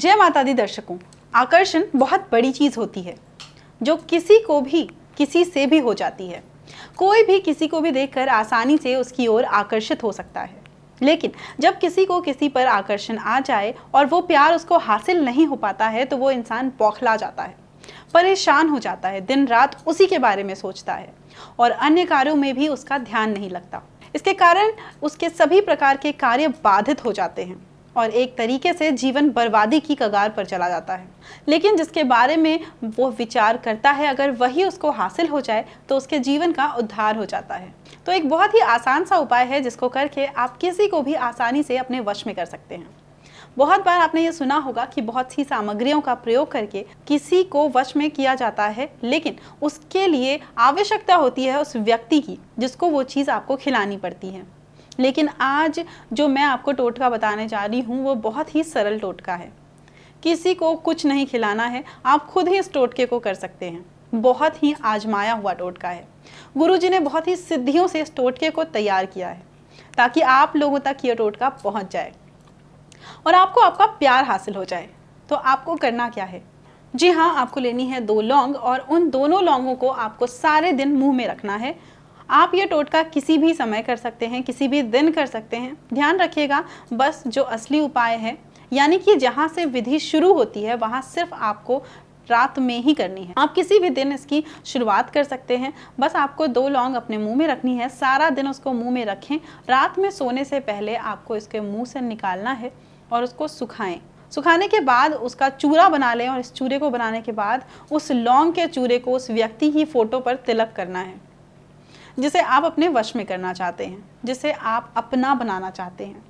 जय माता दी दर्शकों। आकर्षण बहुत बड़ी चीज़ होती है जो किसी को भी किसी से भी हो जाती है। कोई भी किसी को भी देखकर आसानी से उसकी ओर आकर्षित हो सकता है, लेकिन जब किसी को किसी पर आकर्षण आ जाए और वो प्यार उसको हासिल नहीं हो पाता है तो वो इंसान बौखला जाता है, परेशान हो जाता है, दिन रात उसी के बारे में सोचता है और अन्य कार्यों में भी उसका ध्यान नहीं लगता। इसके कारण उसके सभी प्रकार के कार्य बाधित हो जाते हैं और एक तरीके से जीवन बर्बादी की कगार पर चला जाता है। लेकिन जिसके बारे में वो विचार करता है, अगर वही उसको हासिल हो जाए तो उसके जीवन का उद्धार हो जाता है। तो एक बहुत ही आसान सा उपाय है जिसको करके आप किसी को भी आसानी से अपने वश में कर सकते हैं। बहुत बार आपने ये सुना होगा कि बहुत सी सामग्रियों का प्रयोग करके किसी को वश में किया जाता है, लेकिन उसके लिए आवश्यकता होती है उस व्यक्ति की जिसको वो चीज़ आपको खिलानी पड़ती है। लेकिन आज जो मैं आपको टोटका बताने जा रही हूँ वो बहुत ही सरल टोटका है। किसी को कुछ नहीं खिलाना है, आप खुद ही इस टोटके को कर सकते हैं। बहुत ही आजमाया हुआ टोटका है। गुरुजी ने बहुत ही सिद्धियों से इस टोटके को तैयार किया है ताकि आप लोगों तक ये टोटका पहुँच जाए और आपको आपका प्यार हासिल हो जाए। तो आपको करना क्या है? जी हाँ, आपको लेनी है 2 लौंग और उन दोनों लौंगों को आपको सारे दिन मुंह में रखना है। आप ये टोटका किसी भी समय कर सकते हैं, किसी भी दिन कर सकते हैं। ध्यान रखिएगा, बस जो असली उपाय है, यानी कि जहाँ से विधि शुरू होती है वहाँ सिर्फ आपको रात में ही करनी है। आप किसी भी दिन इसकी शुरुआत कर सकते हैं। बस आपको 2 लौंग अपने मुंह में रखनी है, सारा दिन उसको मुंह में रखें। रात में सोने से पहले आपको इसके मुंह से निकालना है और उसको सुखाएं। सुखाने के बाद उसका चूरा बना लें और इस चूरे को बनाने के बाद उस लौंग के चूरे को उस व्यक्ति की फोटो पर तिलक करना है जिसे आप अपने वश में करना चाहते हैं, जिसे आप अपना बनाना चाहते हैं।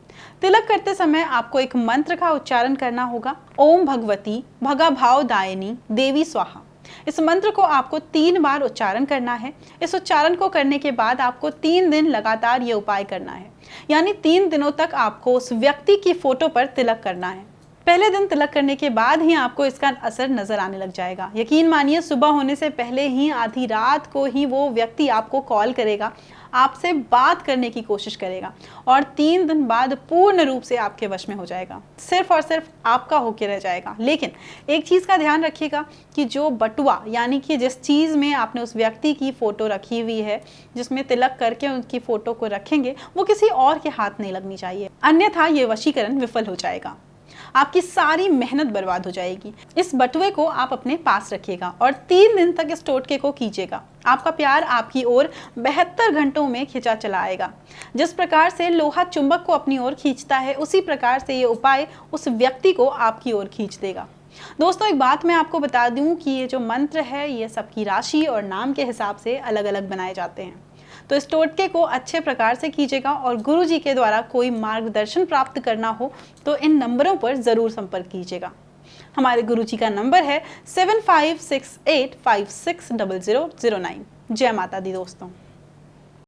तिलक करते समय आपको एक मंत्र का उच्चारण करना होगा, ओम भगवती भगाभाव दायिनी देवी स्वाहा। इस मंत्र को आपको 3 बार उच्चारण करना है। इस उच्चारण को करने के बाद आपको 3 दिन लगातार ये उपाय करना है, यानी 3 दिनों तक आपको उस व्यक्ति की फोटो पर तिलक करना है। पहले दिन तिलक करने के बाद ही आपको इसका असर नजर आने लग जाएगा। यकीन मानिए, सुबह होने से पहले ही आधी रात को ही वो व्यक्ति आपको कॉल करेगा, आपसे बात करने की कोशिश करेगा और 3 दिन बाद पूर्ण रूप से आपके वश में हो जाएगा। सिर्फ और सिर्फ आपका होके रह जाएगा। लेकिन एक चीज़ का ध्यान रखिएगा कि जो बटुआ, यानी कि जिस चीज़ में आपने उस व्यक्ति की फ़ोटो रखी हुई है, जिसमें तिलक करके उनकी फ़ोटो को रखेंगे, वो किसी और के हाथ नहीं लगनी चाहिए, अन्यथा ये वशीकरण विफल हो जाएगा। आपकी सारी मेहनत बर्बाद हो जाएगी। इस बटुए को आप अपने पास रखिएगा और 3 दिन तक इस टोटके को कीजिएगा। आपका प्यार आपकी ओर 72 घंटों में खिंचा चला आएगा। जिस प्रकार से लोहा चुंबक को अपनी ओर खींचता है, उसी प्रकार से ये उपाय उस व्यक्ति को आपकी ओर खींच देगा। दोस्तों, एक बात मैं आपको बता दूं कि ये जो मंत्र है ये सबकी राशि और नाम के हिसाब से अलग अलग बनाए जाते हैं। तो इस टोटके को अच्छे प्रकार से कीजिएगा और गुरुजी के द्वारा कोई मार्गदर्शन प्राप्त करना हो तो इन नंबरों पर ज़रूर संपर्क कीजिएगा। हमारे गुरुजी का नंबर है 7568560009। जय माता दी दोस्तों।